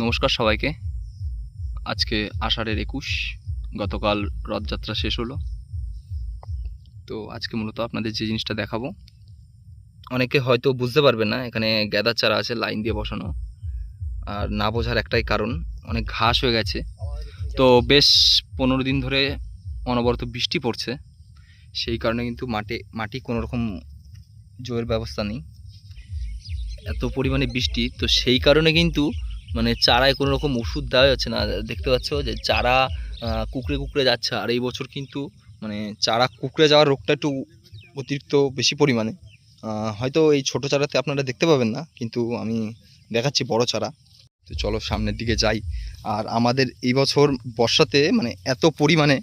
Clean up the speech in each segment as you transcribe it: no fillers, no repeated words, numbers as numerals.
নমস্কার সবাইকে। আজকে আষাঢ়ের ২১, গতকাল রথযাত্রা শেষ হলো। তো আজকে মূলত আপনাদের যে জিনিসটা দেখাবো, অনেকে হয়তো বুঝতে পারবেন না, এখানে গ্যাদার চারা আছে লাইন দিয়ে বসানো। আর না বোঝার একটাই কারণ, অনেক ঘাস হয়ে গেছে। তো বেশ ১৫ দিন ধরে অনবরত বৃষ্টি পড়ছে, সেই কারণে কিন্তু মাটি কোনো রকম জোয়ের ব্যবস্থা নেই। এত পরিমাণে বৃষ্টি, তো সেই কারণে কিন্তু মানে চারায় কোনো রকম ওষুধ দেওয়া যাচ্ছে না। দেখতে পাচ্ছ যে চারা কুঁকড়ে কুঁকড়ে যাচ্ছে। আর এই বছর কিন্তু মানে চারা কুঁকড়ে যাওয়ার রোগটা একটু অতিরিক্ত বেশি পরিমাণে। হয়তো এই ছোট চারাতে আপনারা দেখতে পাবেন না, কিন্তু আমি দেখাচ্ছি বড় চারা। তো চলো সামনের দিকে যাই। আর আমাদের এই বছর বর্ষাতে মানে এত পরিমাণে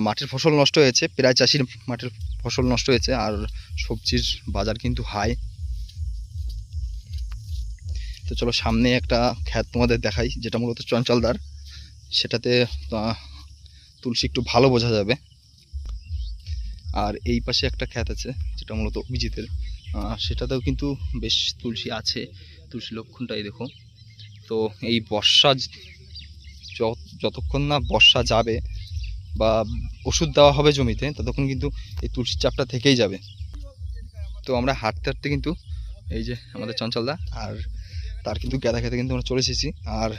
মাঠের ফসল নষ্ট হয়েছে, প্রায় চাষির মাঠের ফসল নষ্ট হয়েছে। আর সবজির বাজার কিন্তু হাই। তো চলো সামনে একটা খ্যাত তোমাদের দেখাই, যেটা মূলত চঞ্চলদার। সেটাতে তুলসী একটু ভালো বোঝা যাবে। আর এই পাশে একটা খ্যাত আছে যেটা মূলত অভিজিতের, সেটাতেও কিন্তু বেশ তুলসী আছে। তুলসী লক্ষণটাই দেখো। তো এই বর্ষা যতক্ষণ না বর্ষা যাবে বা ওষুধ দেওয়া হবে জমিতে, ততক্ষণ কিন্তু এই তুলসীর চাপটা থেকেই যাবে। তো আমরা হাঁটতে হাঁটতে কিন্তু এই যে আমাদের চঞ্চলদা, আর তার কিন্তু গাঁদা খেতে কিন্তু আমরা চলে এসেছি। আর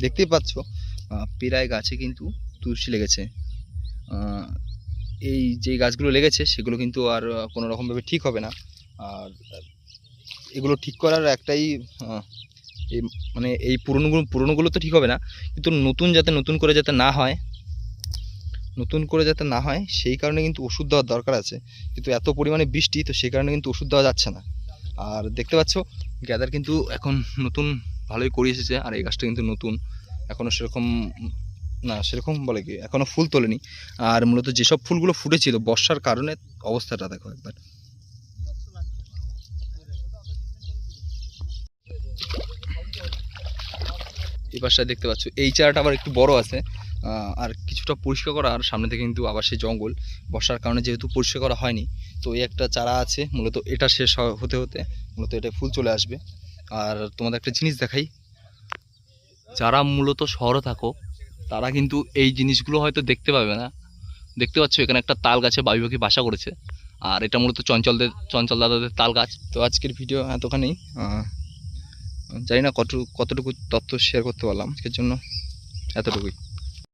দেখতেই পাচ্ছ প্রায় গাছে কিন্তু তুলসী লেগেছে। এই যে গাছগুলো লেগেছে সেগুলো কিন্তু আর কোনো রকমভাবে ঠিক হবে না। আর এগুলো ঠিক করার একটাই এই মানে এই পুরনোগুলো তো ঠিক হবে না, কিন্তু নতুন করে যাতে না হয় সেই কারণে কিন্তু ওষুধ দেওয়ার দরকার আছে। কিন্তু এত পরিমাণে বৃষ্টি, তো সেই কারণে কিন্তু ওষুধ দেওয়া যাচ্ছে না। আর দেখতে পাচ্ছ গ্যাদার কিন্তু এখন নতুন ভালোই করে এসেছে। আর এই গাছটা কিন্তু নতুন, এখনও সেরকম বলে কি এখনও ফুল তোলেনি। আর মূলত যেসব ফুলগুলো ফুটেছিল বর্ষার কারণে অবস্থাটা দেখো একবার। এই পাশটা দেখতে পাচ্ছ এই চারাটা আবার একটু বড় আছে। আর কিছুটা পরিষ্কার করা, আর সামনে থেকে কিন্তু আবার সেই জঙ্গল, বর্ষার কারণে যেহেতু পরিষ্কার করা হয়নি। তো এই একটা চারা আছে, মূলত এটা শেষ হতে হতে মূলত এটা ফুল চলে আসবে। আর তোমাদের একটা জিনিস দেখাই, যারা মূলত শহরে থাকো তারা কিন্তু এই জিনিসগুলো হয়তো দেখতে পাবে না। দেখতে পাচ্ছ এখানে একটা তাল গাছে বাবুই পাখি বাসা করেছে। আর এটা মূলত চঞ্চল দাদাদের তাল গাছ। তো আজকের ভিডিও এতখানেই। জানি না কতটুকু তথ্য শেয়ার করতে পারলাম, আজকের জন্য এতটুকুই।